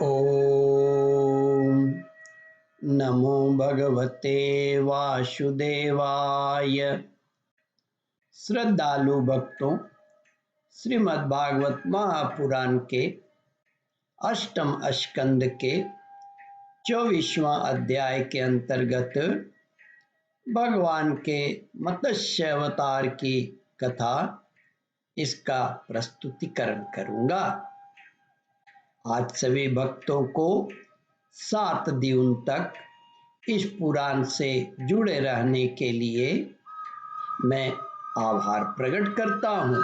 ओम नमो भगवते वासुदेवाय। श्रद्धालु भक्तों, श्रीमद्भागवत महापुराण के अष्टम स्कंद के 24वां अध्याय के अंतर्गत भगवान के मत्स्य अवतार की कथा, इसका प्रस्तुतिकरण करूंगा। आज सभी भक्तों को 7 दिन तक इस पुराण से जुड़े रहने के लिए मैं आभार प्रकट करता हूँ।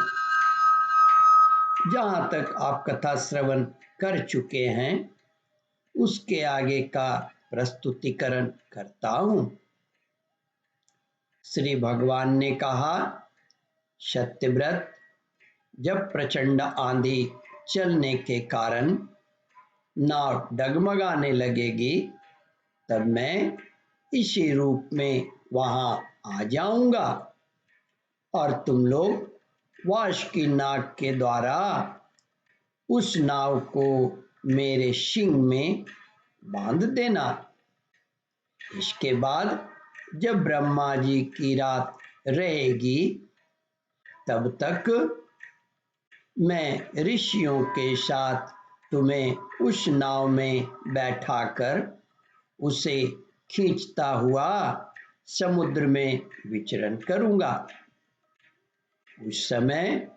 जहाँ तक आप कथा श्रवण कर चुके हैं उसके आगे का प्रस्तुतिकरण करता हूँ। श्री भगवान ने कहा, सत्यव्रत, जब प्रचंड आंधी चलने के कारण नाव डगमगाने लगेगी तब मैं इसी रूप में वहां आ जाऊंगा और तुम लोग वासुकी नाग के द्वारा उस नाव को मेरे सींग में बांध देना। इसके बाद जब ब्रह्मा जी की रात रहेगी तब तक मैं ऋषियों के साथ तुम्हें उस नाव में बैठाकर उसे खींचता हुआ समुद्र में विचरण करूंगा। उस समय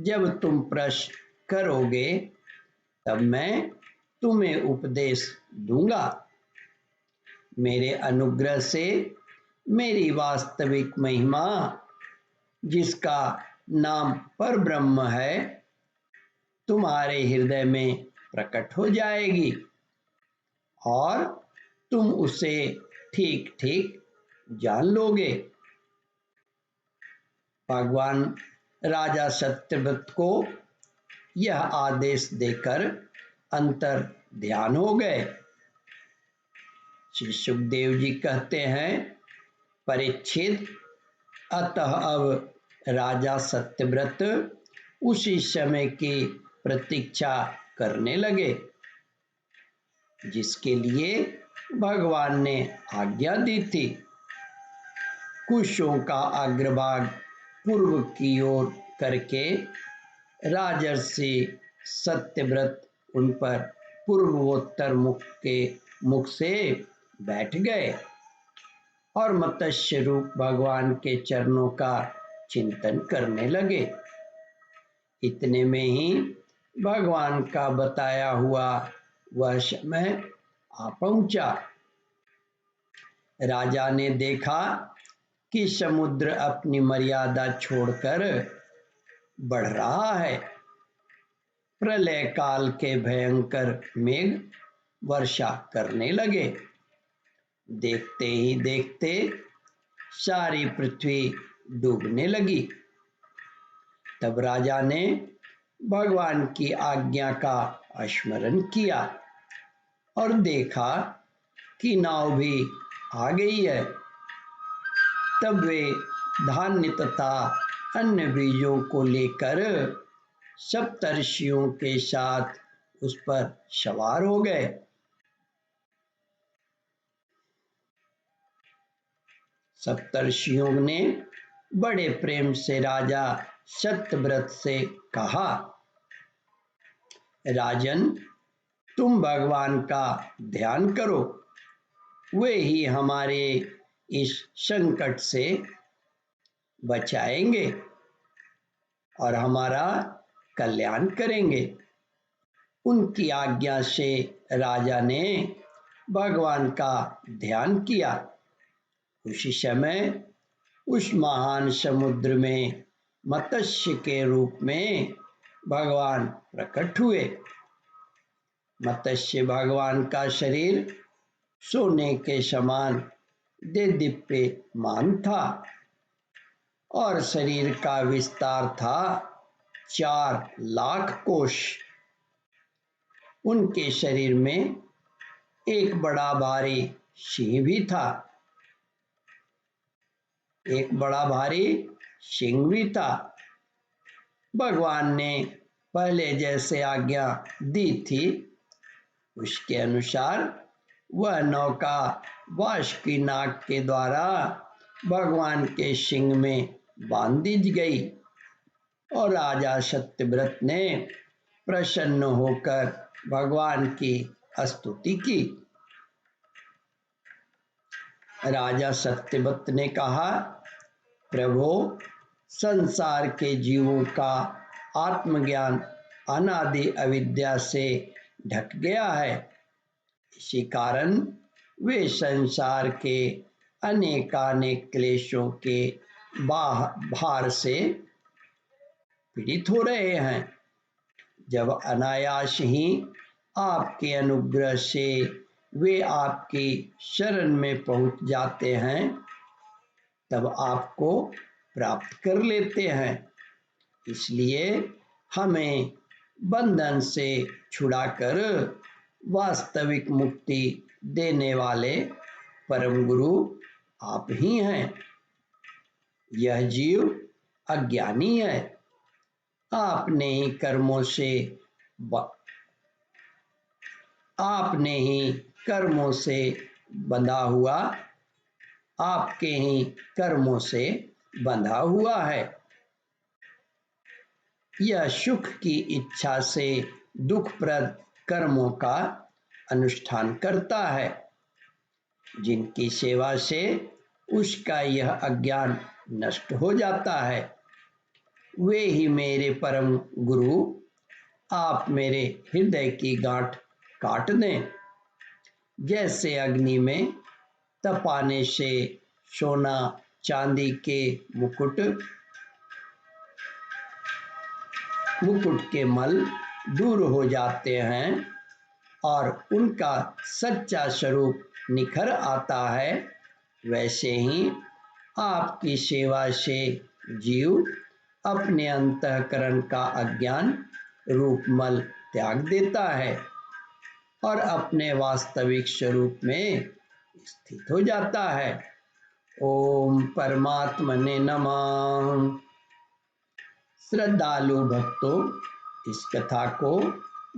जब तुम प्रश्न करोगे तब मैं तुम्हें उपदेश दूंगा। मेरे अनुग्रह से मेरी वास्तविक महिमा, जिसका नाम परब्रह्म है, तुम्हारे हृदय में प्रकट हो जाएगी और तुम उसे ठीक ठीक जान लोगे। भगवान राजा सत्यव्रत को यह आदेश देकर अंतर ध्यान हो गए। श्री सुखदेव जी कहते हैं, परीक्षित, अतः अब राजा सत्यव्रत उसी समय की प्रतीक्षा करने लगे जिसके लिए भगवान ने आज्ञा दी थी। कुशों का अग्रभाग पूर्व की ओर करके राजर्षि सत्यव्रत उन पर पूर्वोत्तर मुख से बैठ गए और मत्स्य रूप भगवान के चरणों का चिंतन करने लगे। इतने में ही भगवान का बताया हुआ वह समय आ पहुंचा। राजा ने देखा कि समुद्र अपनी मर्यादा छोड़कर बढ़ रहा है। प्रलय काल के भयंकर मेघ वर्षा करने लगे। देखते ही देखते सारी पृथ्वी डूबने लगी। तब राजा ने भगवान की आज्ञा का स्मरण किया और देखा कि नाव भी आ गई है। तब वे धान्य तथा अन्य बीजों को लेकर सप्तर्षियों के साथ उस पर सवार हो गए। सप्तर्षियों ने बड़े प्रेम से राजा सत्यव्रत से कहा, राजन, तुम भगवान का ध्यान करो, वे ही हमारे इस संकट से बचाएंगे और हमारा कल्याण करेंगे। उनकी आज्ञा से राजा ने भगवान का ध्यान किया। उसी समय उस महान समुद्र में मत्स्य के रूप में भगवान प्रकट हुए। मत्स्य भगवान का शरीर सोने के समान देदीप्यमान था और शरीर का विस्तार था 4 लाख कोश। उनके शरीर में एक बड़ा भारी सिंह भी था। भगवान ने पहले जैसे आज्ञा दी थी उसके अनुसार वह नौका वासुकी नाग के द्वारा भगवान के सिंह में बांध दी गई और राजा सत्यव्रत ने प्रसन्न होकर भगवान की स्तुति की। राजा सत्यव्रत ने कहा, प्रभु, संसार के जीवों का आत्मज्ञान अनादि अविद्या से ढक गया है। इसी कारण वे संसार के अनेकानेक क्लेशों के भार से पीड़ित हो रहे हैं। जब अनायास ही आपके अनुग्रह से वे आपकी शरण में पहुंच जाते हैं, तब आपको प्राप्त कर लेते हैं। इसलिए हमें बंधन से छुड़ाकर वास्तविक मुक्ति देने वाले परम गुरु आप ही हैं। यह जीव अज्ञानी है, आपने ही कर्मों से बंधा हुआ, आपके ही कर्मों से बंधा हुआ है। यह सुख की इच्छा से दुखप्रद कर्मों का अनुष्ठान करता है। जिनकी सेवा से उसका यह अज्ञान नष्ट हो जाता है, वे ही मेरे परम गुरु। आप मेरे हृदय की गांठ काट दें। जैसे अग्नि में तपाने से सोना चांदी के मुकुट के मल दूर हो जाते हैं और उनका सच्चा स्वरूप निखर आता है, वैसे ही आपकी सेवा से जीव अपने अंतःकरण का अज्ञान रूप मल त्याग देता है और अपने वास्तविक स्वरूप में स्थित हो जाता है। ओम परमात्मने नमः। श्रद्धालु भक्तों, इस कथा को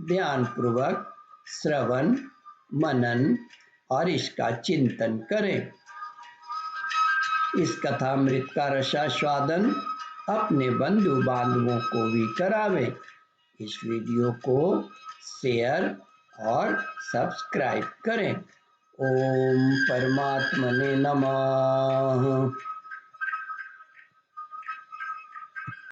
ध्यान पूर्वक श्रवण, मनन और इसका चिंतन करें। इस कथामृत का रसास्वादन अपने बंधु बांधवों को भी करावें। इस वीडियो को शेयर और सब्सक्राइब करें। ओम परमात्मने नमः।